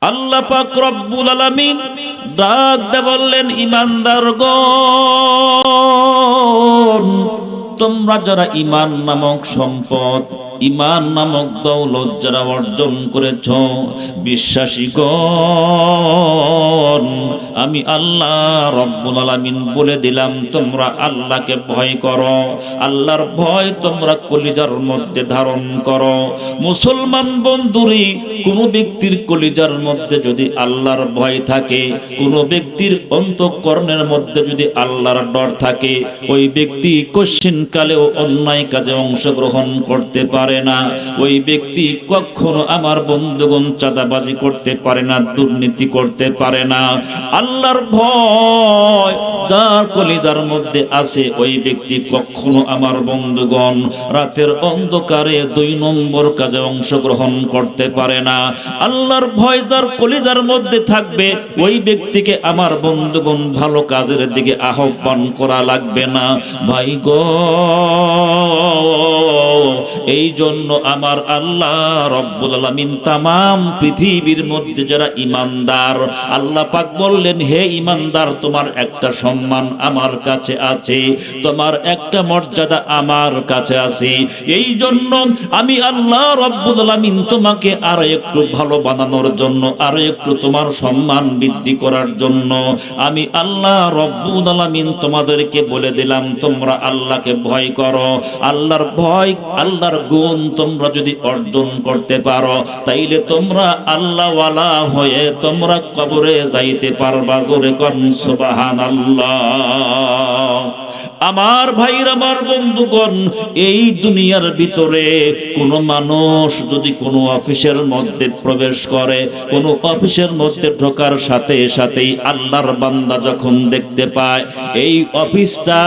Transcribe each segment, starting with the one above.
আল্লাহ পাক রব্বুল আলামিন ডাক দিয়ে বললেন, ঈমানদারগণ, তোমরা যারা ঈমান নামক সম্পদ, ঈমান নামক দৌলত যারা অর্জন করেছ, বিশ্বাসীগণ, আমি আল্লাহ রব্বুল আলামিন বলে দিলাম তোমরা আল্লাহকে ভয় করো। আল্লাহর ভয় তোমরা কলিজার মধ্যে ধারণ করো। মুসলমান বন্ধুরি, কোন ব্যক্তির কলিজার মধ্যে যদি আল্লাহর ভয় থাকে, কোন ব্যক্তির অন্তঃকরণের মধ্যে যদি আল্লাহর ডর থাকে, ওই ব্যক্তি কশিনকালেও অন্যায় কাজে অংশগ্রহণ করতে পারে না। ওই ব্যক্তি কখনো আমার বন্ধুগণ চাঁদাবাজি করতে পারে না, দুর্নীতি করতে পারে না। আল্লাহর ভয় যার কলিজার মধ্যে আছে, ওই ব্যক্তি কখনো আমার বন্ধুগণ রাতের অন্ধকারে 2 নম্বর কাজে অংশগ্রহণ করতে পারে না। আল্লাহর ভয় যার কলিজার মধ্যে থাকবে, ওই ব্যক্তিকে আমার বন্ধুগণ ভালো কাজের দিকে আহ্বান করা লাগবে না। ভাই গো, এই জন্য আমার আল্লাহ রব্বুল আলামিন তামাম পৃথিবীর মধ্যে যারা ঈমানদার, আল্লাহ পাক বললেন, হে ঈমানদার, তোমার একটা সম্মান আমার কাছে আছে, তোমার একটা মর্যাদা আমার কাছে আছে। এই জন্য আমি আল্লাহ রব্বুল আলামিন তোমাকে আরো একটু ভালো বানানোর জন্য, আরো একটু তোমার সম্মান বৃদ্ধি করার জন্য আমি আল্লাহ রব্বুল আলামিন তোমাদেরকে বলে দিলাম তোমরা আল্লাহকে ভয় করো। আল্লাহর ভয়, আল্লাহর গুণ তোমরা যদি অর্জন করতে পারো, তাইলে তোমরা আল্লাহওয়ালা হয়ে তোমরা কবরে যাইতে পারবা। জোরে কোন সুবহানাল্লাহ। আমার ভাইরা, আমার বন্ধুগণ, এই দুনিয়ার ভিতরে কোনো মানুষ যদি কোনো অফিসের মধ্যে প্রবেশ করে, কোনো অফিসের মধ্যে ঢোকার সাথে সাথেই আল্লাহর বান্দা যখন দেখতে পায় এই অফিসটা,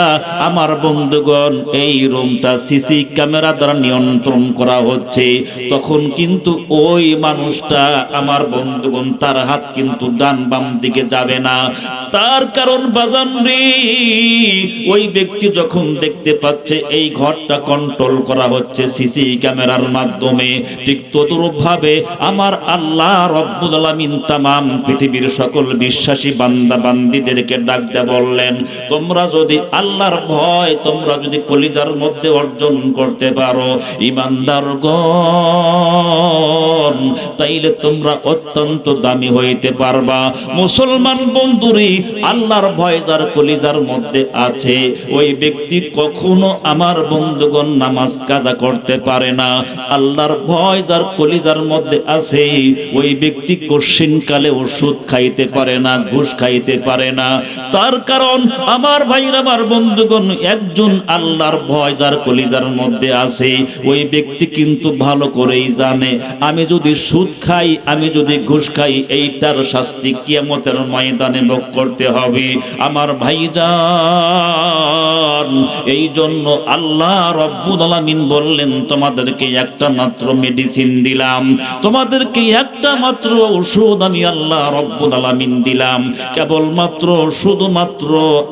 আমার বন্ধুগণ, এই রুমটা সিসি ক্যামেরা দ্বারা নিয়ন্ত্রণ করা হচ্ছে, তখন কিন্তু ওই মানুষটা, আমার বন্ধুগণ, তার হাত কিন্তু ডান বাম দিকে যাবে না। তার কারণ বাজান রে, ওই ব্যক্তি যখন দেখতে পাচ্ছে এই ঘরটা কন্ট্রোল করা হচ্ছে সিসি ক্যামেরার মাধ্যমে, ঠিক তদ্রূপ ভাবে আমার আল্লাহ রব্বুল আলামিন তামাম পৃথিবীর সকল বিশ্বাসী বান্দা বান্দীদেরকে ডাক দিয়ে বললেন, তোমরা যদি আল্লাহর ভয় তোমরা যদি কলিজার মধ্যে অর্জন করতে পারো ঈমানদারগণ, তাইলে তোমরা অত্যন্ত দামি হইতে পারবা। মুসলমান বন্ধুরি, আল্লাহর ভয় যার কলিজার মধ্যে আছে, ওই ব্যক্তি কখনো আমার বন্ধুগণ নামাজ কাজা করতে পারে না। আল্লাহর ভয় যার কলিজার মধ্যে আছে, ওই ব্যক্তি কশিনকালে ওষুধ খাইতে পারে না, ঘুষ খাইতে পারে না। তার কারণ আমার ভাইরা, আমার বন্ধুগণ, একজন আল্লাহর ভয় যার কলিজার মধ্যে আছে, ওই ব্যক্তি কিন্তু ভালো করেই জানে, আমি যদি সুদ খাই, আমি যদি ঘুষ খাই, এইটার শাস্তি কিয়ামতের ময়দানে ভোগ করতে হবে। আমার ভাইজান, এই জন্য আল্লাহ রব্বুল আলামিন বললেন, তোমাদেরকে একটা মাত্র মেডিসিন দিলাম, তোমাদেরকে একটা মাত্র ওষুধ আমি আল্লাহ রব্বুল আলামিন দিলাম, কেবলমাত্র শুধুমাত্র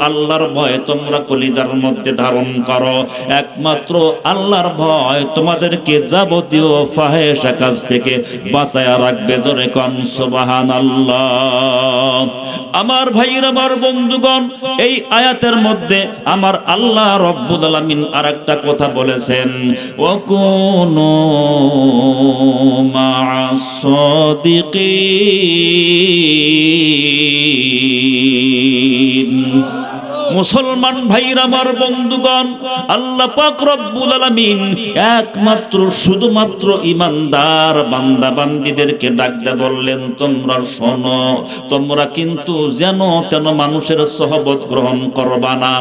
আল্লাহর ভয় তোমরা কলিজার মধ্যে ধারণ করো। একমাত্র আল্লাহর ভয় তোমাদেরকে যাবতীয় ফাহেশা কাজ থেকে বাঁচায়া রাখবে। জোরে কোন সুবহানাল্লাহ। আমার ভাইরা, আমার বন্ধুগণ, এই আয়াতের মধ্যে আমার আল্লাহ রব্বুল আলামিন আরেকটা কথা বলেছেন, ওয়াকুনু মা'আস সাদিকিন। মুসলমান ভাইরা, আমার বন্ধুগণ, আল্লাহ পাক রব্বুল আলামিন একমাত্র শুধুমাত্র ঈমানদার বান্দা বান্দীদেরকে ডাক দিয়ে বললেন, তোমরা শোনো, তোমরা কিন্তু যেন তেন মানুষের সহবত গ্রহণ করবা না।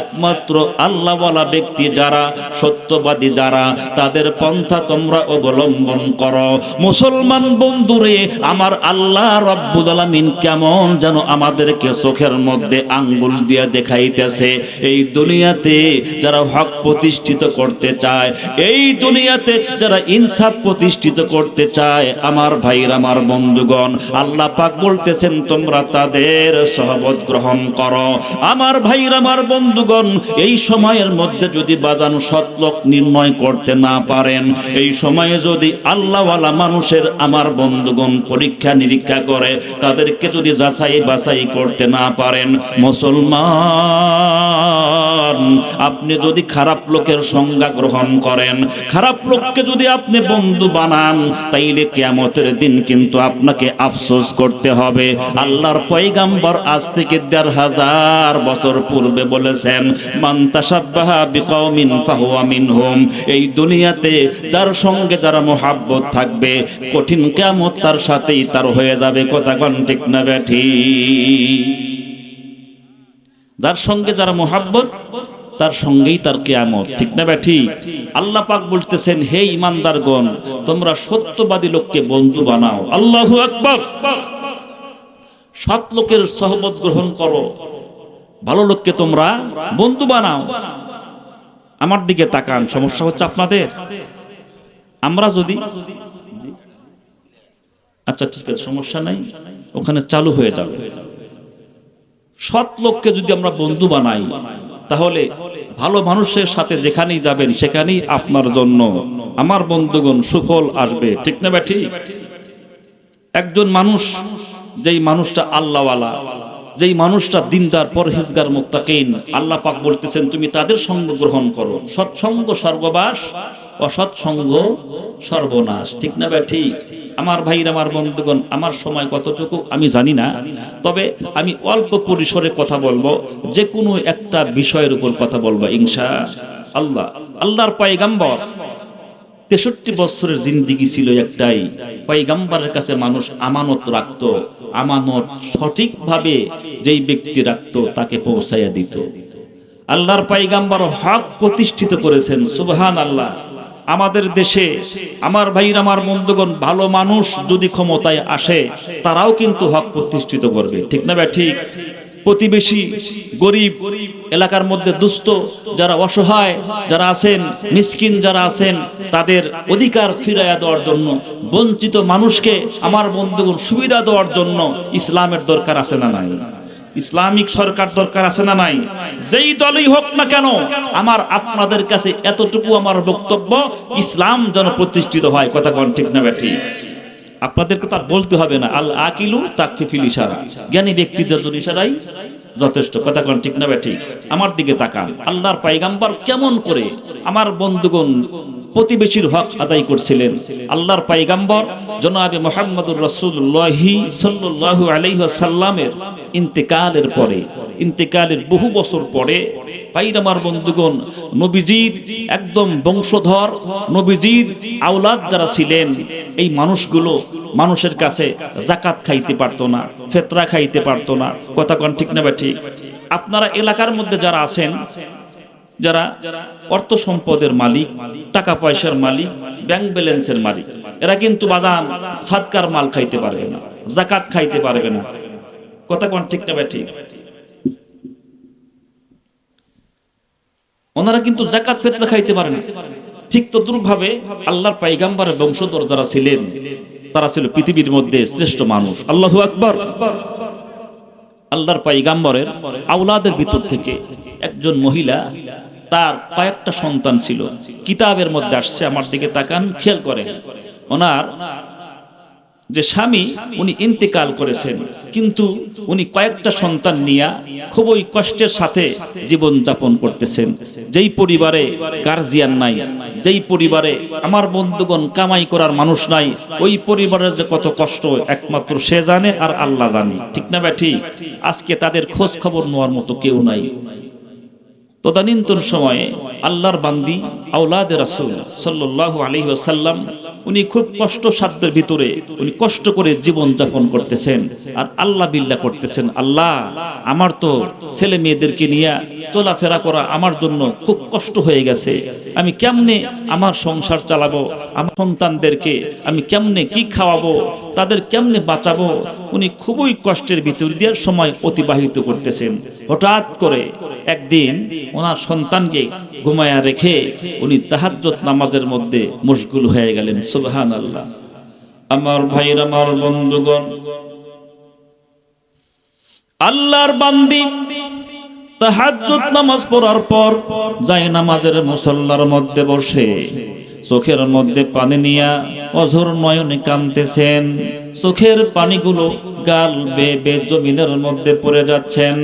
একমাত্র আল্লাহওয়ালা ব্যক্তি যারা, সত্যবাদী যারা, তাদের পন্থা তোমরা অবলম্বন করো। মুসলমান বন্ধুরে, আমার আল্লাহ রব্বুল আলামিন কেমন যেন আমাদেরকে চোখের মধ্যে আঙ্গুল দিয়ে দেখা দেখাইতেছে এই দুনিয়াতে যারা হক প্রতিষ্ঠিত করতে চায়, এই দুনিয়াতে যারা ইনসাফ প্রতিষ্ঠিত করতে চায়, আমার ভাইরা আমার বন্ধুগণ, আল্লাহ পাক বলতেছেন তোমরা তাদের সহবত গ্রহণ করো। আমার ভাইরা আমার বন্ধুগণ, এই সময়ের মধ্যে যদি বাজান সৎলোক নির্ণয় করতে না পারেন, এই সময়ে যদি আল্লাহওয়ালা মানুষের আমার বন্ধুগণ পরীক্ষা নিরীক্ষা করে তাদেরকে যদি যাচাই বাছাই করতে না পারেন, মুসলমান আপনি যদি খারাপ লোকের সংজ্ঞা গ্রহণ করেন, খারাপ লোককে যদি আপনি বন্ধু বানান, তাইলে কিয়ামতের দিন কিন্তু আপনাকে আফসোস করতে হবে। আল্লাহর পয়গাম্বর আজ থেকে ১৫০০ বছর পূর্বে বলেছেন, মান তাশাব্বাহা বিকওমিন ফাহুয়া মিনহুম। এই দুনিয়াতে যার সঙ্গে যারা মুহাব্বত থাকবে, কঠিন কিয়ামত তার সাথেই তার হয়ে যাবে। কথা কোন ঠিক না বেঠিক? যার সঙ্গে যারা মুহাব্বত তার সঙ্গেই তার কিয়ামত, ঠিক না বেঠিক? আল্লাহ পাক বলতেছেন, হে ঈমানদারগণ, তোমরা সত্যবাদী লোককে বন্ধু বানাও। আল্লাহু আকবার। সৎ লোকের সহবত গ্রহণ করো, ভালো লোককে তোমরা বন্ধু বানাও। আমার দিকে তাকান, সমস্যা হচ্ছে আপনাদের। আমরা যদি, আচ্ছা ঠিক আছে, সমস্যা নাই, ওখানে চালু হয়ে যাবে। সৎ লোককে যদি আমরা বন্ধু বানাই, তাহলে ভালো মানুষের সাথে যেখানেই যাবেন সেখানেই আপনার জন্য আমার বন্ধুগণ সুফল আসবে, ঠিক না বেঠিক? একজন মানুষ, যেই মানুষটা আল্লাহওয়ালা, যেই মানুষটা দিনদার, পরহেজগার, মুত্তাকিন, আল্লাহ পাক বলতেছেন তুমি তাদের সঙ্গ গ্রহণ করো। সৎসঙ্গ স্বর্গবাস, অসৎসঙ্গ সর্বনাশ, ঠিক না বেঠিক? আমার ভাইরা আমার বন্ধুগণ, আমার সময় কতটুকু আমি জানি না, তবে আমি অল্প পরিসরে কথা বলবো, যে কোনো একটা বিষয়ের উপর কথা বলবো ইনশাআল্লাহ। আল্লাহর পয়গাম্বর ৬৩ বছরের জিন্দেগি ছিল একটাই, পয়গাম্বরের কাছে মানুষ আমানত রাখতো। আমানত সঠিকভাবে যেই ব্যক্তি রাখতো তাকে পৌঁছাইয়া দিত। আল্লাহর পয়গাম্বর হক প্রতিষ্ঠিত করেছেন, সুবহানাল্লাহ। আমাদের দেশে আমার ভাইরা আমার বন্ধুগণ, ভালো মানুষ যদি ক্ষমতায় আসে তারাও কিন্তু হক প্রতিষ্ঠিত করবে, ঠিক না ঠিক? প্রতিবেশী, গরিব, এলাকার মধ্যে দুস্থ যারা, অসহায় যারা আছেন, মিসকিন যারা আছেন, তাদের অধিকার ফিরাইয়া দেওয়ার জন্য, বঞ্চিত মানুষকে আমার বন্ধুগণ সুবিধা দেওয়ার জন্য ইসলামের দরকার আছে না নাই? ইসলামিক সরকার দরকার আছে না নাই? যেই দলই হোক না কেন, আমার আপনাদের কাছে এতটুকু আমার বক্তব্য, ইসলাম যেন প্রতিষ্ঠিত হয়। কথা কোন ঠিক না বেঠিক? আপনাদেরকে তার বলতে হবে না, আল আকিলু তাকফি ফিল ইশারা, জ্ঞানী ব্যক্তিদের জন্য ইশারাই যথেষ্ট। কথা কোন ঠিক না বেঠিক? আমার দিকে তাকান, আল্লাহর পয়গাম্বর কেমন করে আমার বন্ধুগণ প্রতিবেশীর হক আদায় করছিলেন। আল্লাহর পয়গাম্বর জনাবে মুহাম্মদুর রাসূলুল্লাহ সাল্লাল্লাহু আলাইহি ওয়াসাল্লামের ইন্তেকালের পরে, ইন্তেকালের বহু বছর পরে, ভাইরা আমার বন্ধুগণ, নবীজির একদম বংশধর, নবীজির আওলাদ যারা ছিলেন, এই মানুষগুলো মানুষের কাছে যাকাত খাইতে পারতো না, ফিতরা খাইতে পারতো না। কথা কোন ঠিক না ঠিক? আপনারা এলাকার মধ্যে যারা আছেন, যারা অর্থ সম্পদের মালিক, টাকা পয়সার মালিক, ব্যাংক ব্যালেন্সের মালিক, এরা কিন্তু বাজান সাদকার মাল খাইতে পারবে না, যাকাত খাইতে পারবে না। কথা কোন ঠিক না ঠিক? ওনারা কিন্তু যাকাত ফিতরা খাইতে পারে না। ঠিক তদ্রূপভাবে আল্লাহর পয়গাম্বরের বংশধর যারা ছিলেন, তারা ছিল পৃথিবীর মধ্যে শ্রেষ্ঠ মানুষ। আল্লাহু আকবার। আল্লাহর পয়গাম্বরের আওলাদের ভিতর থেকে একজন মহিলা, তার কয়েকটা সন্তান ছিল, কিতাবের মধ্যে আসছে, আমার দিকে তাকান, খেয়াল করেন। ওনার যে স্বামী, উনি ইন্তেকাল করেছেন, কিন্তু উনি কয়েকটা সন্তান নিয়ে খুবই কষ্টের সাথে জীবন যাপন করতেছেন। যেই পরিবারে গার্জিয়ান নাই, যেই পরিবারে আমার বন্ধুগণ কামাই করার মানুষ নাই, ওই পরিবারের যে কত কষ্ট একমাত্র সে জানে আর আল্লাহ জানে, ঠিক না ঠিক? আজকে তাদের খোঁজ খবর নেওয়ার মতো কেউ নাই। তদানীন্তন সময়ে আল্লাহর বান্দি আওলাদে রাসূল সাল্লাল্লাহু আলাইহি ওয়াসাল্লাম উনি খুব কষ্ট সাধ্যের ভিতরে উনি কষ্ট করে জীবন যাপন করতেছেন আর আল্লাহ বিল্লাহ করতেছেন, আল্লাহ আমার তো ছেলে মেয়েদেরকে নিয়ে চলাফেরা করা আমার জন্য খুব কষ্ট হয়ে গেছে, আমি কেমনে আমার সংসার চালাবো, আমার সন্তানদেরকে আমি কেমনে কি খাওয়াবো, তাদের কেমনে বাঁচাবো। উনি খুবই কষ্টের ভিতর দিয়ে সময় অতিবাহিত করতেছেন। হঠাৎ করে একদিন ওনার সন্তানকে ঘুমায়া রেখে উনি তাহাজ্জুদ নামাজের মধ্যে মশগুল হয়ে গেলেন। সুবহানাল্লাহ। আমার ভাইর, আমার বন্ধুগণ, আল্লাহর বান্দি তাহাজ্জুদ নামাজ পড়ার পর যায় নামাজের মুসল্লার মধ্যে বসে চোখের মধ্যে পানি নিয়া অঝোর নয়নে কাঁদতেছেন। চোখের পানিগুলো গাল বেয়ে বেয়ে জমিনের মধ্যে পড়ে যাচ্ছেন।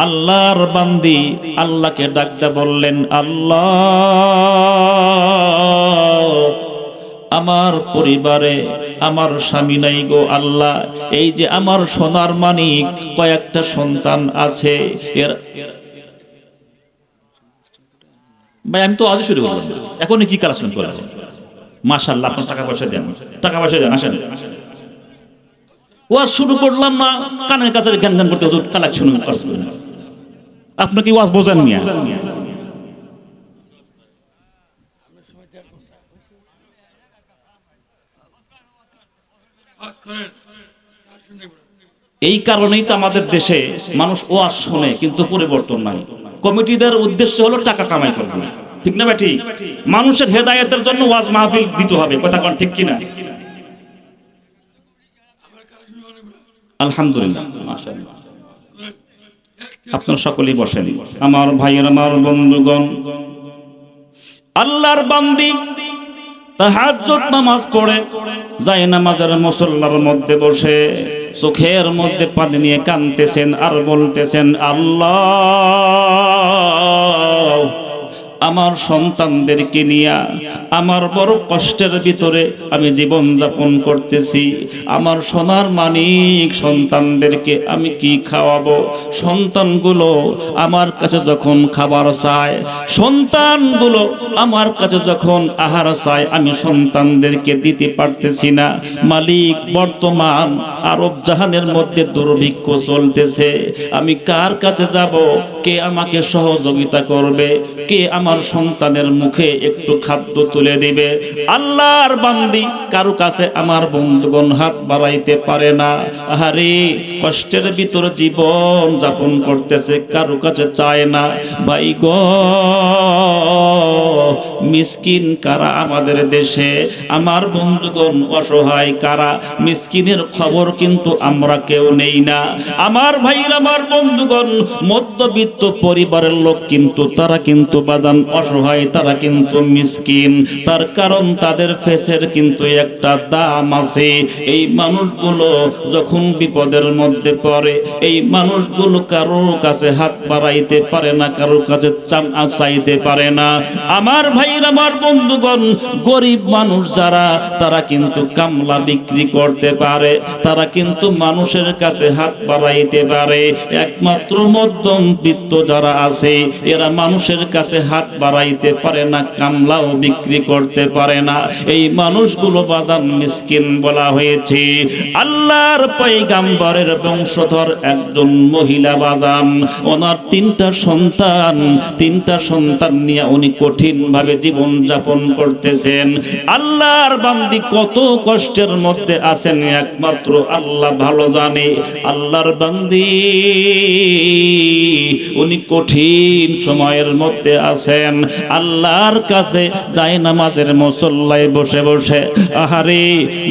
আল্লাহর বান্দি আল্লাহকে ডাকতে বললেন, আল্লাহ আমার পরিবারে আমার স্বামী নাই গো আল্লাহ, এই যে আমার সোনার মানিক কয়েকটা সন্তান আছে, এর ভাই আমি তো আজ শুরু করলাম, এখন কি কালেকশন করলাম? মাশাআল্লাহ, আপনার টাকা পয়সা দেন, টাকা পয়সা দেন, আসেন। ওয়াজ শুরু করলাম না, কানের কাছে জ্ঞান জ্ঞান করতে কালেকশন করছেন। আপনি কি ওয়াজ বোঝেন মিয়া? এই কারণেই তো আমাদের দেশে মানুষ ওয়াজ শোনে কিন্তু পরিবর্তন নাই। কমিটিদের উদ্দেশ্য হলো টাকা কামাই করবে, ঠিক না বেটি? মানুষের হেদায়েতের জন্য ওয়াজ মাহফিল দিতে হবে, কথা কোন ঠিক কিনা? আলহামদুলিল্লাহ, মাশাআল্লাহ। আপনারা সকলেই বসেন। আমার ভাইয়ের, আমার বন্ধুগণ, আল্লাহর বান্দি তাহাজ্জুদ নামাজ পড়ে যায় নামাজের মুসল্লার মধ্যে বসে চোখের মধ্যে পানি নিয়ে কাঁদতেছেন আর বলতেছেন, আল্লাহ আমার সন্তানদেরকে নিয়ে আমার বড় কষ্টের ভিতরে আমি জীবন যাপন করতেছি, আমার সোনার মানিক সন্তানদেরকে আমি কি খাওয়াবো? সন্তানগুলো আমার কাছে যখন খাবার চায়, সন্তানগুলো আমার কাছে যখন আহার চায়, আমি সন্তানদেরকে দিতে পারতেছি না। মালিক, বর্তমান আরব জাহানের মধ্যে দুর্ভিক্ষ চলতেছে, আমি কার কাছে যাব? কে আমাকে সহযোগিতা করবে? কে আমার সন্তানের মুখে একটু খাদ্য তুলে দিবে? আল্লাহর বান্দি কারো কাছে আমার বন্ধুগণ হাত বাড়াইতে পারে না। আহারে, কষ্টের ভিতর জীবন যাপন করতেছে, কারো কাছে চায় না। ভাই গো, মিসকিন কারা আমাদের দেশে? আমার বন্ধুগণ অসহায় কারা? মিসকিনের খবর কিন্তু আমরা কেউ নেই না। আমার ভাইরা, আমার বন্ধুগণ, মধ্যবিত্ত পরিবারের লোক কিন্তু তারা কিন্তু বাদান অসহায়, তারা কিন্তু মিসকিন। তার কারণ তাদের ফেসের কিন্তু একটা দাম আছে। এই মানুষগুলো যখন বিপদের মধ্যে পড়ে, এই মানুষগুলো কারো কাছে হাত বাড়াইতে পারে না, কারো কাছে চাইতে পারে না। আমার ভাইরা, আমার বন্ধুগণ, গরিব মানুষ যারা, তারা কিন্তু কামলা বিক্রি করতে পারে, তারা কিন্তু মানুষের কাছে হাত বাড়াইতে পারে। একমাত্র মধ্যবিত্ত যারা আছে, এরা মানুষের কাছে হাত বাড়াইতে পারে না, কামলাও বিক্রি করতে পারে না। এই মানুষগুলো বাদান মিসকিন বলা হয়েছে। আল্লাহর পয়গম্বরের বংশধর একজন মহিলা বাদান, ওনার তিনটা সন্তান নিয়ে উনি কঠিন ভাবে জীবন যাপন করতেছেন। আল্লাহর বান্দি কত কষ্টের মধ্যে আছেন একমাত্র আল্লাহ ভালো জানে। আল্লাহর বান্দি উনি কঠিন সময়ের মধ্যে আছেন। আল্লাহর কাছে যায় নামাজের মুসল্লায় বসে বসে আহারে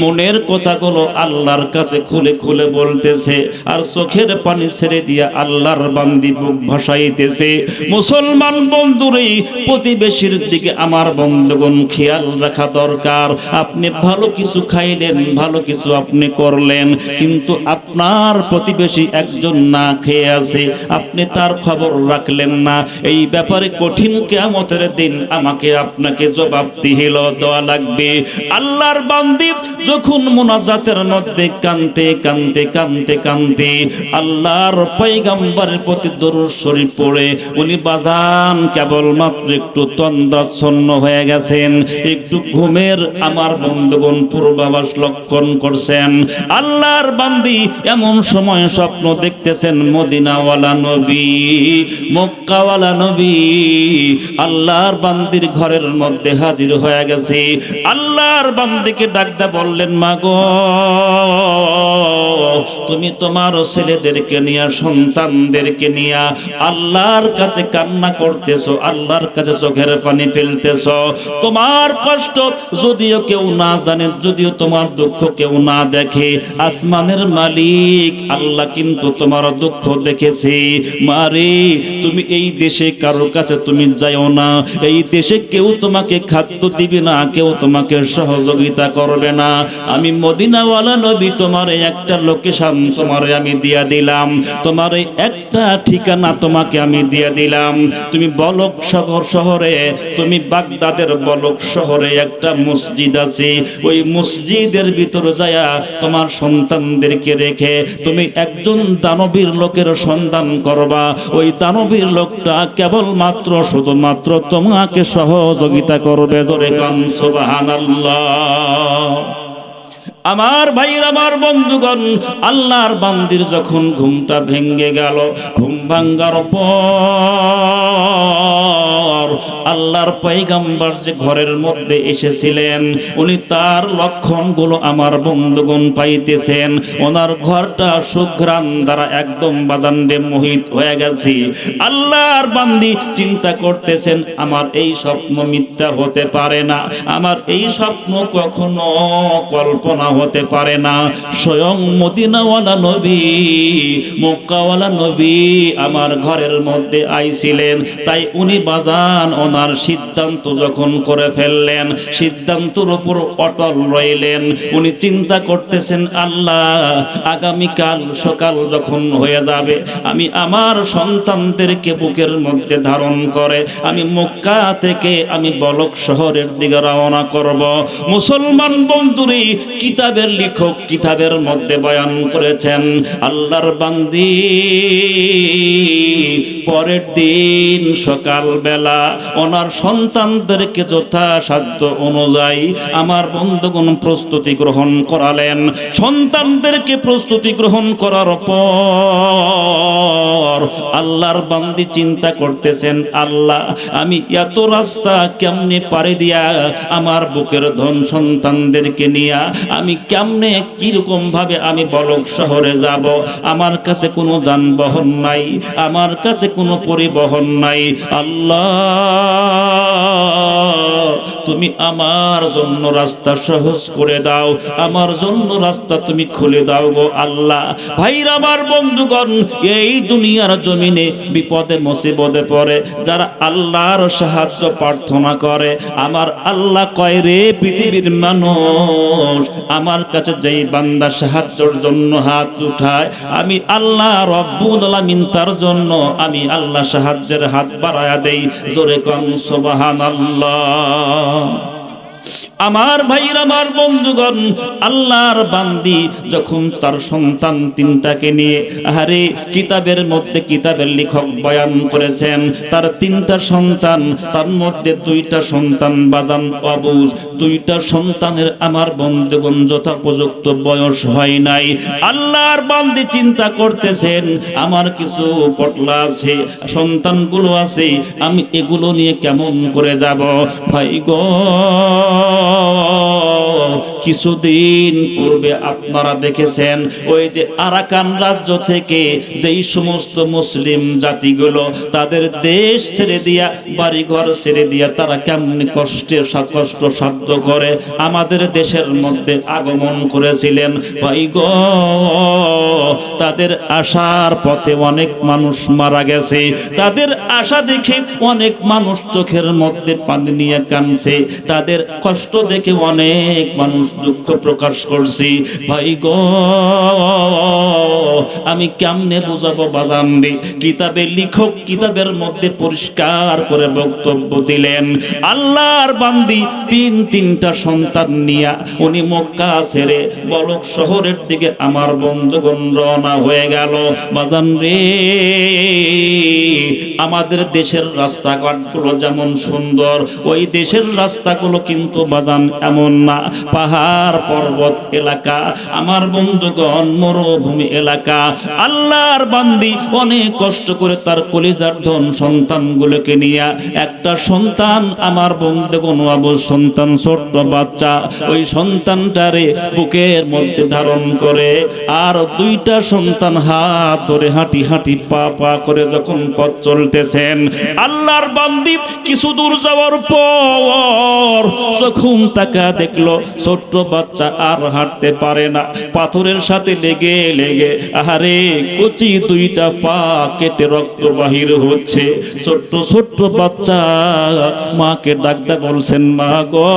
মনের কথাগুলো আল্লাহর কাছে খুলে খুলে বলতেছে, আর চোখের পানি ছেড়ে দিয়া আল্লাহর বান্দি বুক ভাসাইতেছে। মুসলমান বন্ধুরে, প্রতিবেশীর দিকে আমার বন্ধুগণ খেয়াল রাখা দরকার। আপনি ভালো কিছু খাইলেন, ভালো কিছু আপনি করলেন, কিন্তু আপনার প্রতিবেশী একজন না খেয়ে আছে, আপনি তার খবর রাখলেন না। এই ব্যাপারে কঠিন কিয়ামতের দিন আমাকে আপনাকে জবাবদিহি দেওয়া লাগবে। আল্লাহর বান্দী যখন মুনাজাতের মধ্যে কানতে কানতে কানতে কানতে আল্লাহর পয়গম্বরের প্রতি দরুদ শরীফ পড়ে উনি বাজান কেবলমাত্র একটু তন্দ্রাচ্ছন্ন হয়ে গেছেন, একটু ঘুমের আমার বন্ধুগণ পূর্বাভাস লক্ষণ করছেন। আল্লাহর বান্দী এমন সময় স্বপ্ন দেখতেছেন, মদিনাওয়ালা নবী, মক্কাওয়ালা নবী আল্লাহর বান্দির ঘরের মধ্যে হাজির হয়ে গেছে। আল্লাহর বান্দীকে ডাকতে বললেন, মাগো তুমি তোমার ছেলেদেরকে নিয়ে, সন্তানদেরকে নিয়ে আল্লাহর কাছে কান্না করতেছো, আল্লাহর কাছে চোখের পানি ফেলতেছো। তোমার কষ্ট যদিও কেউ না জানে, যদিও তোমার দুঃখ কেউ না দেখে, আসমানের মালিক আল্লাহ কিন্তু তোমার দুঃখ দেখেছে। মারে তুমি এই দেশে কারোর কাছে তুমি যাও না, এই দেশে কেউ তোমাকে খাদ্য দিবে না, কেউ তোমাকে সহযোগিতা করবে না। আমি মদিনাওয়ালা নবী তোমার একটা লোকেশন তোমারে আমি দিয়া দিলাম, তোমার একটা ঠিকানা তোমাকে আমি দিয়া দিলাম। তুমি বলক শহরে, তুমি বাগদাদের বলক শহরে একটা মসজিদ আছে, ওই মসজিদের ভিতরে যায়া তোমার সন্তানদেরকে রেখে তুমি একজন দানবীর লোকের সন্ধান করবা। ওই দানবীর লোকটা কেবলমাত্র শুধুমাত্র তোমাকে সহযোগিতা করবে। জোরে কান সুবহানাল্লাহ। আমার ভাইরা, আমার বন্ধুগণ, আল্লাহর বান্দির যখন ঘুমটা ভেঙ্গে গেল, ঘুম ভাঙ্গার পর আল্লাহর পয়গম্বর যে ঘরের মধ্যে এসেছিলেন, উনি তার লক্ষণগুলো আমার বন্ধুগণ পাইতেছেন। ওনার ঘরটা সুঘ্রাণ দ্বারা একদম বাদান্ডে মোহিত হয়ে গেছে। আল্লাহর বান্দি চিন্তা করতেছেন, আমার এই স্বপ্ন মিথ্যা হতে পারে না, আমার এই স্বপ্ন কখনো কল্পনা হতে পারে না। স্বয়ং মদিনাওয়ালা নবী, মক্কাওয়ালা নবী আমার ঘরের মধ্যে আইছিলেন। তাই উনি বাজান ওনার সিদ্ধান্ত যখন করে ফেললেন, সিদ্ধান্তের উপর অটল রইলেন। উনি চিন্তা করতেছেন, আল্লাহ আগামীকাল সকাল যখন হয়ে যাবে, আমি আমার সন্তানদেরকে বুকের মধ্যে ধারণ করে আমি মক্কা থেকে আমি বলক শহরের দিকে রওনা করব। মুসলমান বন্ধুরে, কিতাবের লেখক কিতাবের মধ্যে বয়ান করেছেন, আল্লাহর বান্দি পরের দিন সকাল বেলা ওনার সন্তানদেরকে যথাসাধ্য অনুযায়ী আমার বন্ধুগণ প্রস্তুতি গ্রহণ করালেন। সন্তানদেরকে প্রস্তুতি গ্রহণ করার পর আল্লাহর বান্দি চিন্তা করতেছেন, আল্লাহ আমি এত রাস্তা কেমনে পাড়ি দিয়া আমার বুকের ধন সন্তানদেরকে নিয়া আমি কেমনে কিরকম ভাবে আমি বলক শহরে যাব? আমার কাছে কোনো যানবাহন নাই, আমার কাছে কোনো পরিবহন নাই। আল্লাহ তুমি আমার জন্য রাস্তা সহজ করে দাও, আমার জন্য রাস্তা তুমি খুলে দাও গো আল্লাহ। ভাইরা, আমার বন্ধুগণ, এই দুনিয়ার জমিনে বিপদে মুসিবতে পড়ে যারা আল্লাহর সাহায্য প্রার্থনা করে, আমার আল্লাহ কয়, রে পৃথিবীর মানুষ, আমার কাছে যেই বান্দা সাহায্যের জন্য হাত উঠায়, আমি আল্লাহ রব্বুল আলামিন তার জন্য আমি আল্লাহ সাহায্যের হাত বাড়ায়া দেই। জোরে কোন সুবহানাল্লাহ। আমার ভাইরা, আমার বন্ধুগণ, আল্লাহর বান্দি যখন তার সন্তান তিনটাকে নিয়ে, আরে কিতাবের মধ্যে কিতাবের লেখক বয়ান করেছেন তার তিনটা সন্তান, তার মধ্যে দুইটা সন্তান বাদান অবুজ, দুইটা সন্তানের আমার বন্ধুগণ যথোপযুক্ত বয়স হয় নাই। আল্লাহর বান্দি চিন্তা করতেছেন, আমার কিছু পটলা আছে, সন্তানগুলো আছে, আমি এগুলো নিয়ে কেমন করে যাব? ভাই গো, কিছুদিন পূর্বে আপনারা দেখেছেন ওই যে আরাকান রাজ্য থেকে যেই সমস্ত মুসলিম জাতিগুলো তাদের দেশ ছেড়ে দিয়া, বাড়িঘর ছেড়ে দিয়া তারা কেমন কষ্ট সাধ্য করে আমাদের দেশের মধ্যে আগমন করেছিলেন। ভাই গো, তাদের আশার পথে অনেক মানুষ মারা গেছে, তাদের আশা দেখে অনেক মানুষ চোখের মধ্যে পানি নিয়ে কাঁদছে, তাদের কষ্ট দেখে অনেক মানুষ দুঃখ প্রকাশ করছে। ভাই গো, আমি কেমনে বুঝাবো বাজান রে? কিতাবে লিখক কিতাবের মধ্যে পরিষ্কার করে বক্তব্য দিলেন, আল্লাহর বান্দি তিনটা সন্তান নিয়া উনি মক্কা ছেড়ে বলক শহরের দিকে আমার বন্ধুগণ রওনা হয়ে গেল। বাজান রে, আমাদের দেশের রাস্তাঘাটগুলো যেমন সুন্দর, ওই দেশের রাস্তাগুলো কিন্তু বাজান এমন না। পাহাড় পর্বত এলাকা, আমার বন্ধুগণ মরুভূমি এলাকা। আল্লাহর বান্দি অনেক কষ্ট করে তার কলিজার ধন সন্তানগুলোকে নিয়ে, একটা সন্তান আমার বন্ধুগণ আবু সন্তান ছোট্ট বাচ্চা, ওই সন্তানটারে বুকের মধ্যে ধারণ করে, আর দুইটা সন্তান হাত ধরে হাঁটি হাঁটি পা পা করে যখন পথ চলতেছেন, আল্লাহর বান্দি কিছু দূর যাওয়ার পর যখন তাকা দেখলো ছোট্ট বাচ্চা আর হাঁটতে পারে না, পাথরের সাথে লেগে লেগে আহারে কচি দুইটা পা কেটে রক্ত বাহির হচ্ছে। ছোট্ট ছোট্ট বাচ্চা মাকে ডাকতে বলছেন, মা গো,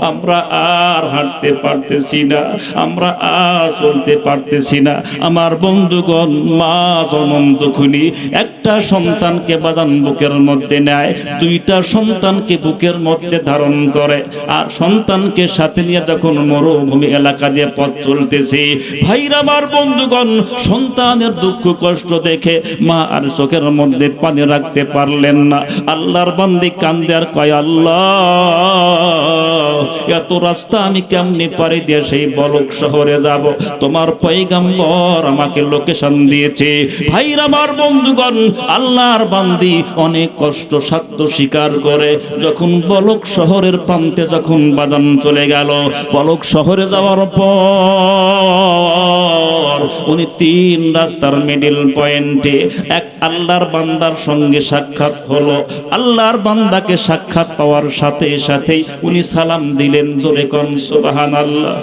আমরা আর হাঁটতে পারতেছি না, আমরা আর চলতে পারতেছি না। আমার বন্ধুগণ, মা জনম দুঃখিনী, একটা সন্তানকে বাজান বুকের মধ্যে নেয়, দুইটা সন্তানকে বুকের মধ্যে ধারণ করে, আর সন্তানকে সাথে নিয়ে যখন মরুভূমি এলাকা দিয়ে পথ চলতেছে, ভাইরা আমার বন্ধুগণ, সন্তানের দুঃখ কষ্ট দেখে মা আর চোখের মধ্যে পানি রাখতে পারলেন না। আল্লাহর বান্দি কান্দে আর কয়, আল্লাহ, এত রাস্তা আমি কেমনে পারি দিয়ে সেই বলক শহরে যাব? তোমার পয়গম্বর আমাকে লোকেশন দিয়েছে। ভাইরা আমার বন্ধুগণ, আল্লাহর বান্দি অনেক কষ্ট সাধ্য স্বীকার করে যখন বলক শহরের প্রান্তে যখন বাজান চলে গেল, বলক শহরে যাওয়ার পর উনি তিন রাস্তার মিডল পয়েন্টে এক আল্লাহর বান্দার সঙ্গে সাক্ষাৎ হলো। আল্লাহর বান্দাকে সাক্ষাৎ পাওয়ার সাথে সাথেই উনি সালাম দিলেন। জোরে কোন সুবহানাল্লাহ,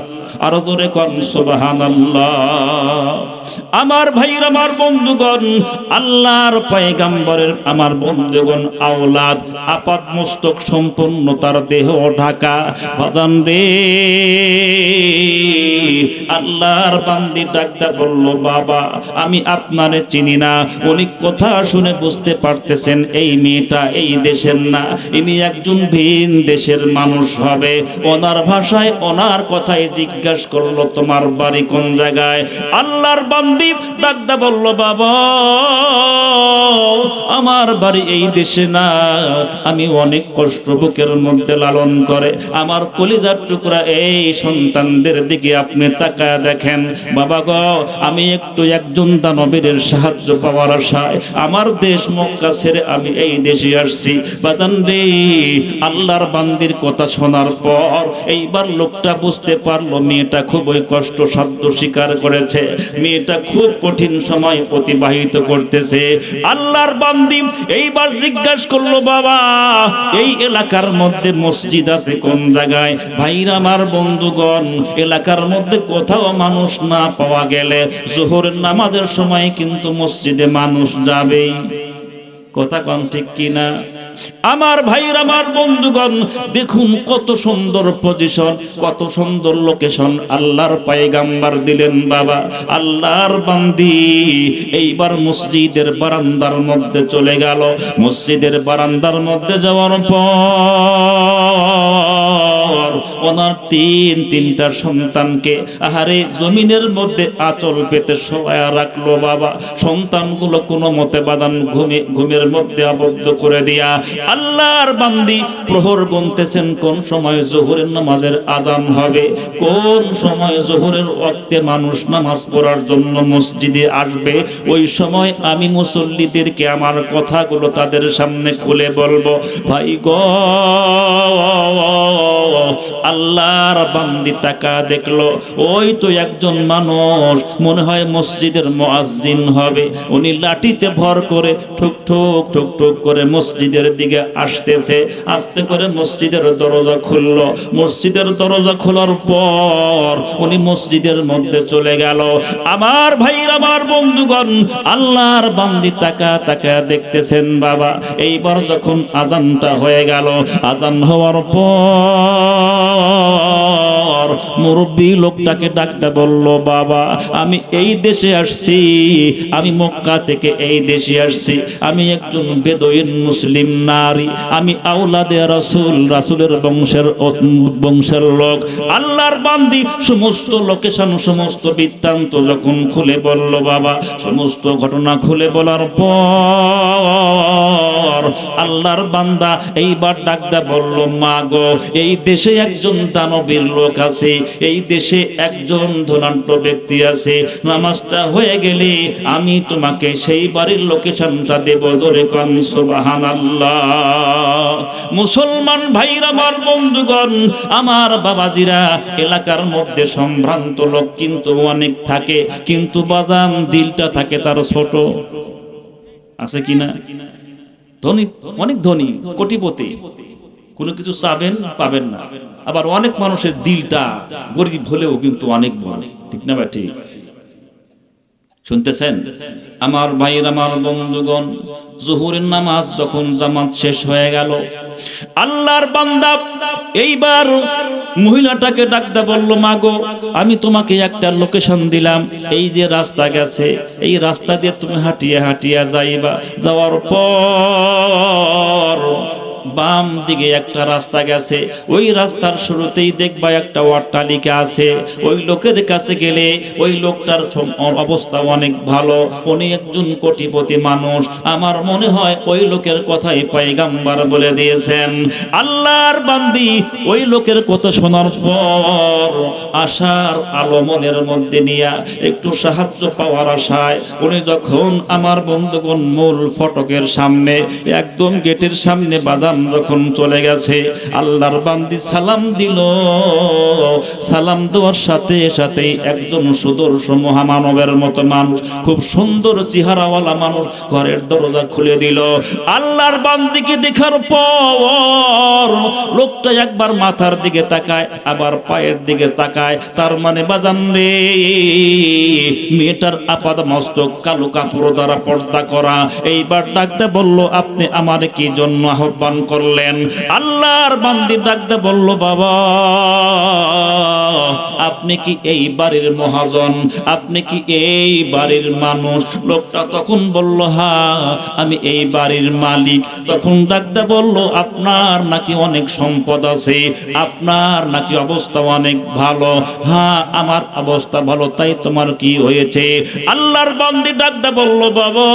আরো জোরে কোন সুবহানাল্লাহ। আমার ভাইরা আমার বন্ধুগণ, আল্লাহর পয়গম্বরের আমার বন্ধুগণ আওলাদ, আপাদ মস্তক সম্পূর্ণ তার দেহ ঢাকা। বাজান রে, আল্লাহর বান্দি ডাকতে বলল, বাবা, আমি আপনারে চিনি না। উনি কথা শুনে বুঝতে পারতেছেন এই মেয়েটা এই দেশের না, ইনি একজন ভিন দেশের মানুষ হবে। ওনার ভাষায় ওনার কথায় জিজ্ঞাসা করলো, তোমার বাড়ি কোন জায়গায়? আল্লাহর বান্দি ডাকতে বলল, বাবা, আমার বাড়ি এই দেশে না, আমি অনেক কষ্ট বুকের মধ্যে লালন করে আমার কলিজার টুকরা এই সন্তানদের দিকে আপনি তাকায় দেখেন। বাবা গো, আমি একটু একজন দানবীরের সাহায্য পাওয়ার আশায় আমার দেশ মক্কা ছেড়ে আমি এই দেশে আসছি। বাজান রে, আল্লাহর বান্দির কথা শোনার পর এইবার লোকটা বুঝতে পারলো মেয়েটা খুবই কষ্ট সাধ্য স্বীকার করেছে, মেয়েটা খুব কঠিন সময় অতিবাহিত করতেছে। আল্লাহর বান্দি এইবার জিজ্ঞাসা করলো, বাবা, এই এলাকার মধ্যে মসজিদ আছে কোন জায়গায়? ভাইরা আমার বন্ধুগণ, এলাকার মধ্যে কোথাও মানুষ না পাওয়া গেলে জোহরের নামাজের সময় কিন্তু মসজিদে মানুষ যাবেই। কথা কোন ঠিক কিনা? আমার ভাইরা আমার বন্ধুগণ, দেখুন কত সুন্দর পজিশন, কত সুন্দর লোকেশন আল্লাহর পয়গম্বর দিলেন। বাবা, আল্লাহর বান্দি এইবার মসজিদের বারান্দার মধ্যে চলে গেল। মসজিদের বারান্দার মধ্যে যাওয়ার পর ওনার তিনটা সন্তানকে আহারে জমিনের মধ্যে আঁচল পেতে শোয়া রাখলো। বাবা, সন্তানগুলো কোনো মতে বাদান ঘুমের মধ্যে আবদ্ধ করে দিয়া আল্লাহর বান্দি প্রহর গুনতেছেন কোন সময় জোহরের নামাজের আজান হবে, কোন সময় জোহরের ওয়াক্তে মানুষ নামাজ পড়ার জন্য মসজিদে আসবে। ওই সময় আমি মুসল্লিদেরকে আমার কথাগুলো তাদের সামনে খুলে বলবো। ভাই গো, আল্লাহর বান্দি তাকা দেখলো, ওই তো একজন মানুষ, মনে হয় মসজিদের মুয়াজ্জিন হবে। উনি লাঠিতে ভর করে ঠুক ঠুক ঠুক ঠুক করে মসজিদের দিকে আসতেছে। আস্তে করে মসজিদের দরজা খুলল। মসজিদের দরজা খোলার পর উনি মসজিদের মধ্যে চলে গেল। আমার ভাইরা, আমার বন্ধুগণ, আল্লাহর বান্দি তাকা তাকা দেখতেছেন। বাবা, এইবার যখন আজানটা হয়ে গেল, আজান হওয়ার পর মুরব্বী লোকটাকে ডাকতে বলল, বাবা, আমি এই দেশে আসছি, আমি মক্কা থেকে এই দেশে আসছি, আমি একজন বেদুইন মুসলিম নারী, আমি আওলাদে রাসূল, রাসূলের বংশের লোক। আল্লাহর বান্দি সমস্ত লোকেশন, সমস্ত বৃত্তান্ত যখন খুলে বলল, বাবা, সমস্ত ঘটনা খুলে বলার পর আল্লাহর বান্দা এইবার ডাকদা বলল, মা গো, এই দেশে একজন দানবীর লোক আছে, এই দেশে একজন ধনাঢ্য ব্যক্তি আছে, নামাজটা হয়ে গেলে আমি তোমাকে সেই বাড়ির লোকেশনটা দেব। জোরে কোন সুবহানাল্লাহ। মুসলমান ভাইরা, আমার বন্ধুগণ, আমার বাবাজিরা, এলাকার মধ্যে সম্ভ্রান্ত লোক কিন্তু অনেক থাকে, কিন্তু বাজান দিলটা থাকে তার ছোট। আছে কিনা? ধনী, অনেক ধনী, কোটিপতি, কোনো কিছু চাবেন পাবেন না। আবার অনেক মানুষের দিলটা গরিব হলেও কিন্তু অনেক বড়, ঠিক না ভাই? ঠিক শুনতেছেন আমার ভাইয়ের, আমার বন্ধুগণ? জোহরের নামাজ যখন জামাত শেষ হয়ে গেল, আল্লাহর বান্দা এইবার মহিলাটাকে ডাকতে বলল, মা গো, আমি তোমাকে একটা লোকেশন দিলাম, এই যে রাস্তা গেছে, এই রাস্তা দিয়ে তুমি হাঁটিয়া হাঁটিয়া যাইবা। যাওয়ার পর বাম দিকে একটা রাস্তা গেছে, ওই রাস্তার শুরুতেই দেখবা একটা অট্টালিকা আছে। ওই লোকের কাছে গেলে ওই লোকটার অবস্থা অনেক ভালো, উনি একজন কোটিপতি মানুষ। আমার মনে হয় ওই লোকের কথাই পয়গাম্বর বলে দিয়েছেন। আল্লাহর বান্দি ওই লোকের কথা শোনার পর আশার আলো মনের মধ্যে নিয়ে একটু সাহায্য পাওয়ার আশায় উনি যখন আমার বন্ধুগণ মূল ফটকের সামনে, একদম গেটের সামনে বাজার যখন চলে গেছে, আল্লাহর বান্দি সালাম দিল। সালাম দেওয়ার সাথে সাথে একজন সুদর্শন মহামানবের মতো মানুষ, খুব সুন্দর চেহারাওয়ালা মানুষ ঘরের দরজা খুলে দিল। আল্লাহর বান্দিকে দেখার পর লোকটা একবার মাথার দিকে তাকায়, আবার পায়ের দিকে তাকায়। তার মানে বাজান রে, মেয়েটার আপাদ মস্তক কালো কাপড় দ্বারা পর্দা করা। এইবার ডাকতে বলল, আপনি আমার কি জন্য আহ্বান করলেন? আল্লাহর বান্দি ডাকতে বলল, বাবা, আপনি কি এই বাড়ির মহাজন? আপনি কি এই বাড়ির মানুষ? লোকটা তখন বলল, হ্যাঁ, আমি এই বাড়ির মালিক। তখন ডাকতে বলল, আপনার নাকি অনেক সম্পদ আছে, আপনার নাকি অবস্থা অনেক ভালো। হ্যাঁ, আমার অবস্থা ভালো, তাই তোমার কি হয়েছে? আল্লাহর বান্দি ডাকতে বলল, বাবা,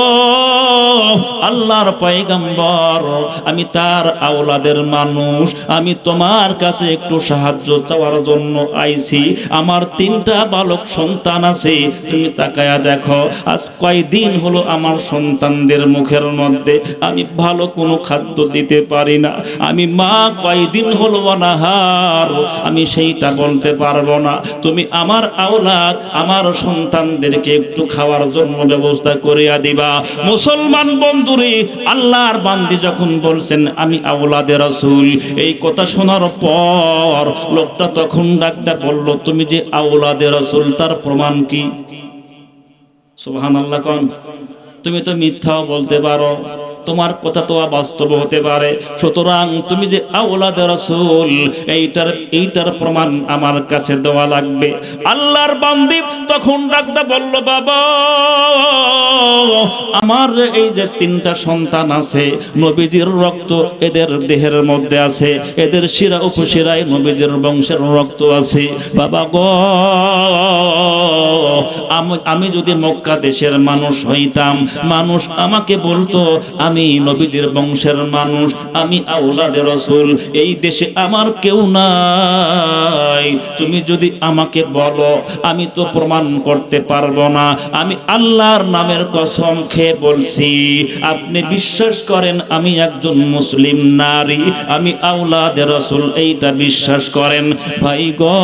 আল্লাহর পয়গম্বর, আমি তার আওলাদের মানুষ, আমি তোমার কাছে একটু সাহায্য চাওয়ার জন্য আইছি। আমার 3টা বালক সন্তান আছে, তুমি তাকায়া দেখো, আজ কয়দিন হলো আমার সন্তানদের মুখের মধ্যে আমি ভালো কোনো খাদ্য দিতে পারি না। আমি মা কয়দিন হলো অনাহার, আমি সেইটা বলতে পারবো না। তুমি আমার আওলাদ, আমার সন্তানদেরকে একটু খাওয়ার জন্য ব্যবস্থা করিয়া দিবা। মুসলমান বন্ধুরে, আল্লাহর বান্দি যখন বলছেন আমি আওলাদে রাসূল, এই কথা শোনার পর লোকটা তখন ডাকতে বলল, তুমি যে আওলাদে রাসূল তার প্রমাণ কি? সুবহানাল্লাহ কোন? তুমি তো মিথ্যাও বলতে পারো, তোমার কথা তো বাস্তব হতে পারে, সুতরাং তুমি যে আওলাদে রাসূল এইটার প্রমাণ আমার কাছে দেওয়া লাগবে। আল্লাহর বান্দি তখন ডাকতে বলল, বাবা, আমার এই যে 3টা সন্তান আছে, নবীজির রক্ত এদের দেহের মধ্যে আছে, এদের শিরা উপশিরায় নবীজির বংশের রক্ত আছে। বাবা গো, আমি যদি মক্কা দেশের মানুষ হইতাম, মানুষ আমাকে বলতো আমি নবীদের বংশের মানুষ, আমি আওলাদে রাসূল, এই দেশে আমার কেউ নাই। তুমি যদি আমাকে বলো, আমি তো প্রমাণ করতে পারবো না। আমি আল্লাহর নামের কসম খেয়ে বলছি, আপনি বিশ্বাস করেন আমি একজন মুসলিম নারী, আমি আওলাদে রাসূল, এইটা বিশ্বাস করেন। ভাই গো,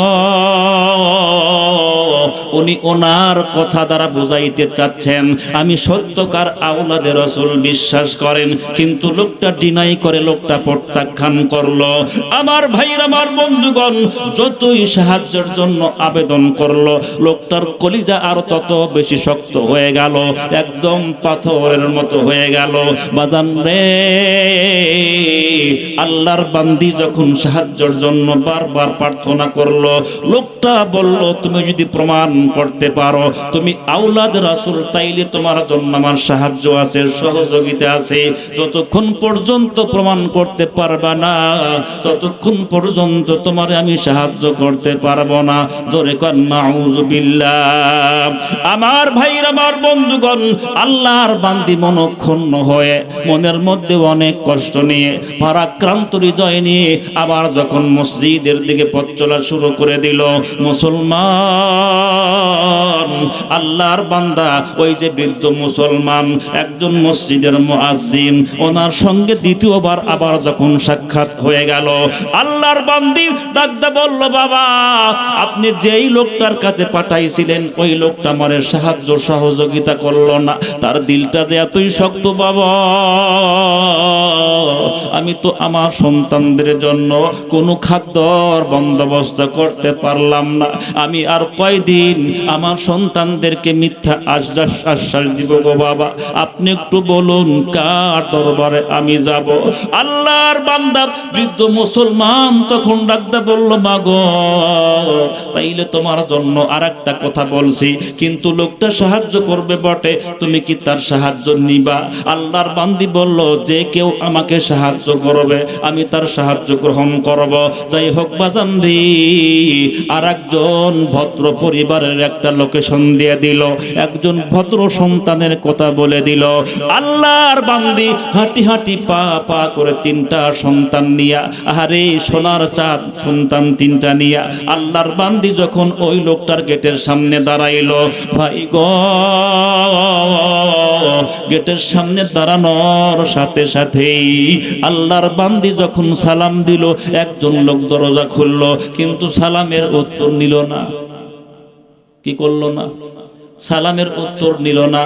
উনি ওনার কথা দ্বারা বুঝাইতে চাচ্ছেন আমি সত্যকার আওলাদে রাসূল বিশ্বাস করেন, কিন্তু লোকটা ডিনাই করে, লোকটা প্রত্যাখ্যান করলো। আমার ভাইরা, আমার বন্ধুগণ, যতই সাহায্যের জন্য আবেদন করলো, লোকটার কলিজা আর তত বেশি শক্ত হয়ে গেল, একদম পাথরের মতো হয়ে গেল। বাজান রে, আল্লাহর বান্দি যখন সাহায্যের জন্য বারবার প্রার্থনা করলো, লোকটা বলল তুমি যদি প্রমাণ করতে পারো তুমি আওলাদ রাসূল, তাইলে তোমার জন্য আমার সাহায্য আছে, সহযোগিতা আছে। যতক্ষণ পর্যন্ত প্রমাণ করতে পারবা না, ততক্ষণ পর্যন্ত তোমার আমি সাহায্য করতে পারবো না। জোরে কর নাউযুবিল্লাহ। আমার ভাইরা, আমার বন্ধুগণ, আল্লাহর বান্দি মনক্ষুণ্ণ হয়ে, মনের মধ্যে অনেক কষ্ট নিয়ে, ভারাক্রান্ত হৃদয় নিয়ে আবার যখন মসজিদের দিকে পথ চলা শুরু করে দিল, মুসলমান আল্লাহর বান্দা, ওই যে বৃদ্ধ মুসলমান একজন মসজিদের মুয়াজ্জিন, ওনার সঙ্গে দ্বিতীয়বার আবার যখন সাক্ষাৎ হয়ে গেল, আল্লাহর বান্দি ডাকতে বলল, বাবা আপনি যেই লোকটার কাছে পাঠাইছিলেন ওই লোকটা আমারে সাহায্য সহযোগিতা করলো না, তার দিলটা যে এতই শক্ত বাবা, আমি তো আমার সন্তানদের জন্য কোনো খাদ্যর বন্দোবস্ত করতে পারলাম না। আমি আর কয়দিন আমার সন্তানদেরকে মিথ্যা আশ্বাস দিব গো বাবা, আপনি একটু বলুন কার দরবারে আমি যাব? আল্লাহর বান্দা বৃদ্ধ মুসলমান তখন ডাকতে বলল, মা গো, তাইলে তোমার জন্য আরেকটা কথা বলছি, কিন্তু লোকটা সাহায্য করবে বটে, তুমি কি তার সাহায্য নিবা? আল্লাহর বান্দি বলল, যে কেউ আমাকে সাহায্য করবে আমি তার সাহায্য গ্রহণ করব। যাই হোক বাজান রে, আর একজন ভদ্র পরিবারের একটা লোকেশন দিয়ে দিল, একজন ভদ্র সন্তানের কথা বলে দিল। আল্লাহর বান্দি হাঁটি হাঁটি পা পা করে তিনটা সন্তান নিয়া, আরে সোনার চাঁদ সন্তান তিনটা নিয়া আল্লাহর বান্দি যখন ওই লোকটার গেটের সামনে দাঁড়াইলো, ভাই গো, গেটের সামনে দাঁড়ানোর সাথে সাথেই আল্লাহর বান্দি যখন সালাম দিল, একজন লোক দরজা খুললো, কিন্তু সালামের উত্তর নিল না। কি করলো না? সালামের উত্তর নিল না।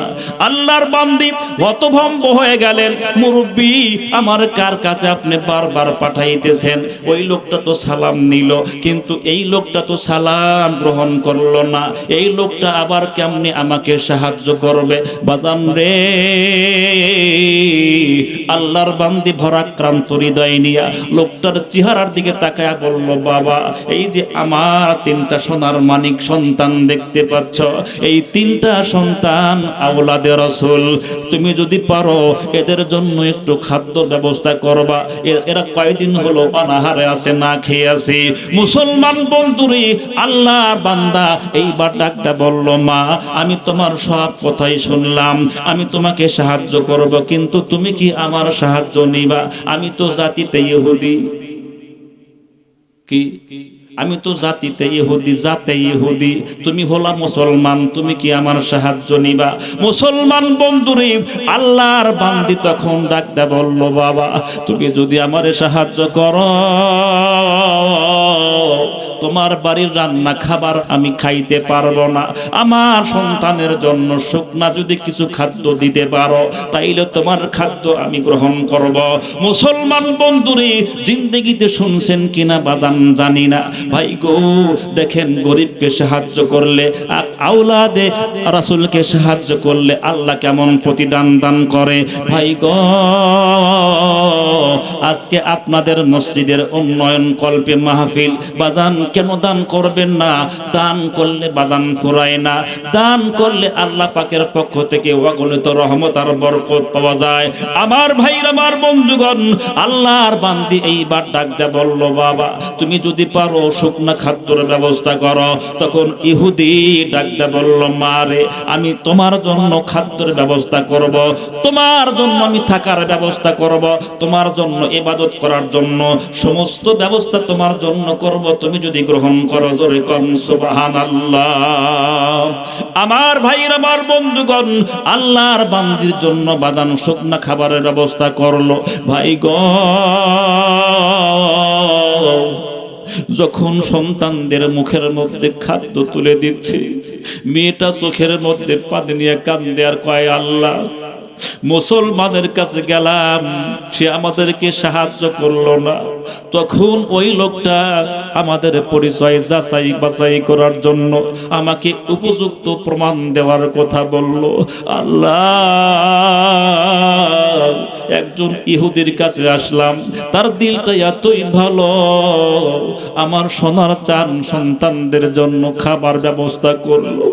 আল্লাহর বান্দি হতভম্ব হয়ে গেলেন, মুরব্বী আমার কার কাছে আপনি বারবার পাঠাইতেছেন? ওই লোকটা তো সালাম নিল, কিন্তু এই লোকটা তো সালাম গ্রহণ করলো না, এই লোকটা আবার কেমনে আমাকে সাহায্য করবে? বাদাম রে, আল্লাহর বান্দি ভরাক্রান্ত হৃদয় নিয়া লোকটার চেহারার দিকে তাকায়া বলল, বাবা এই যে আমার তিনটা সোনার মানিক সন্তান দেখতে পাচ্ছ, এই তিনটা সন্তান আওলাদে রাসূল, তুমি যদি পারো এদের জন্য একটু খাদ্য ব্যবস্থা করবা। এরা কয়দিন হলো অনাহারে আছে, না খেয়ে আছে। মুসলমান বন্ধুরে, আল্লাহর বান্দা এইবার ডাকটা বলল, মা আমি তোমার সব কথাই শুনলাম, আমি তোমাকে সাহায্য করব, কিন্তু তুমি কি আমার সাহায্য নিবা? আমি তো জাতিতে ইহুদি। কি? আমি তো জাতিতে ইহুদি, জাতে ইহুদি, তুমি হলা মুসলমান, তুমি কি আমার সাহায্য নিবা? মুসলমান বন্ধুরে, আল্লাহর বান্দি তখন ডাকতে বলল, বাবা তুমি যদি আমারে সাহায্য করো, তোমার বাড়ির রান্না খাবার আমি খাইতে পারবো না, আমার সন্তানের জন্য শুকনা যদি কিছু খাদ্য দিতে পারো, তাইলে তোমার খাদ্য আমি গ্রহণ করব। মুসলমান বন্ধুরে, জিন্দেগিতে শুনছেন কিনা বাজান জানি না, ভাই গো দেখেন, গরিবকে সাহায্য করলে, আওলাদে রাসূলকে সাহায্য করলে আল্লাহ কেমন প্রতিদান দান করে। ভাই গো, আজকে আপনাদের মসজিদের উন্নয়ন কল্পে মাহফিল বাজান কেন দান করবেন না? দান করলে বাদান ফুরায় না, দান করলে আল্লাহ পাকের পক্ষ থেকে অগণিত রহমত আর বরকত পাওয়া যায়। আমার ভাইরা, আমার বন্ধুগণ, আল্লাহর বান্দি এইবার ডাক দেয়া বলল, বাবা তুমি যদি পারো শুকনা খাদ্যের ব্যবস্থা করো। তখন ইহুদি ডাক দেয়া বলল, মা রে, আমি তোমার জন্য খাদ্যের ব্যবস্থা করব, তোমার জন্য আমি থাকার ব্যবস্থা করব, তোমার জন্য ইবাদত করার জন্য সমস্ত ব্যবস্থা তোমার জন্য করব, তুমি যদি গ্রহণ করো। জোরে কোন সুবহানাল্লাহ। আমার ভাইরা, আমার বন্ধুগণ, আল্লাহর বান্দির জন্য বাদান শুকনা খাবারের ব্যবস্থা করলো। ভাই গো, যখন সন্তানদের মুখের মধ্যে খাদ্য তুলে দিচ্ছে, মেয়েটা চোখের মধ্যে পানি নিয়ে কান্দে আর কয়, আল্লাহ মুসলমানের কাছে গেলাম, সে আমাদেরকে সাহায্য করলো না। তখন ওই লোকটা আমাদের পরিচয় যাচাই বাছাই করার জন্য আমাকে উপযুক্ত প্রমাণ দেওয়ার কথা বলল। আল্লাহ, একজন ইহুদির কাছে আসলাম, তার দিলটা এতই ভালো, আমার সোনার চান সন্তানদের জন্য খাবার ব্যবস্থা করলো।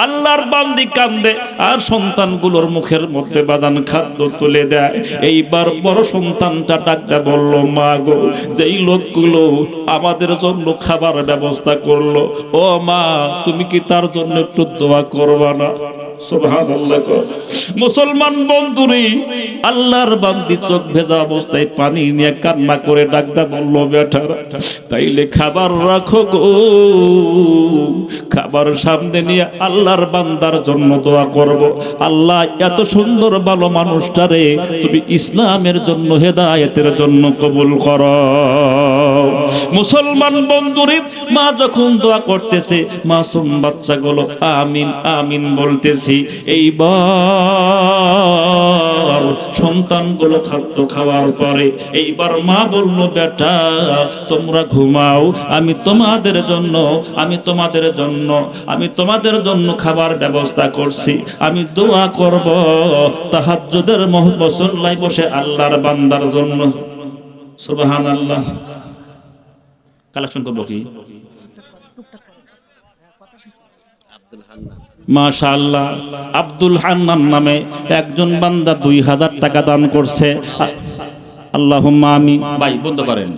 আল্লাহর বান্দি কান্দে আর সন্তানগুলোর মুখের মধ্যে বাজান খাদ্য তুলে দেয়। এইবার বড় সন্তানটা ডাকতে বলল, মা গো, যেই লোকগুলো আমাদের জন্য খাবার ব্যবস্থা করলো, ও মা, তুমি কি তার জন্য একটু দোয়া করবা না? সুবহানাল্লাহ। মুসলমান বন্ধুরে, আল্লাহর বান্দি চোখ ভেজা অবস্থায় পানি নিয়ে কান্না করে ডাকতে বলল, বেটারা তাইলে খাবার রাখো গো, খাবার সামনে নিয়ে আল্লাহর বান্দার জন্য দোয়া করব। আল্লাহ, এত সুন্দর ভালো মানুষটারে তুমি ইসলামের জন্য, হেদায়েতের জন্য কবুল করো। মুসলমান বন্ধুরে, মা যখন দোয়া করতেছে, মাসুম বাচ্চাগুলো আমিন আমিন বলতেছি। এইবার সন্তানগুলো খাদ্য খাওয়ার পরে এইবার মা বলল, বেটা তোমরা ঘুমাও, আমি তোমাদের জন্য খাবার ব্যবস্থা করছি, আমি দোয়া করব তাহাজ্জুদের মুসল্লায় বসে আল্লাহর বান্দার জন্য। সুবহানাল্লাহ। কালেকশন করবো কি? মাশাআল্লাহ, আব্দুল হান্নান নামে একজন বান্দা 2000 টাকা দান করছে। আল্লাহুম্মা আমিন। ভাই বন্ধ করেন।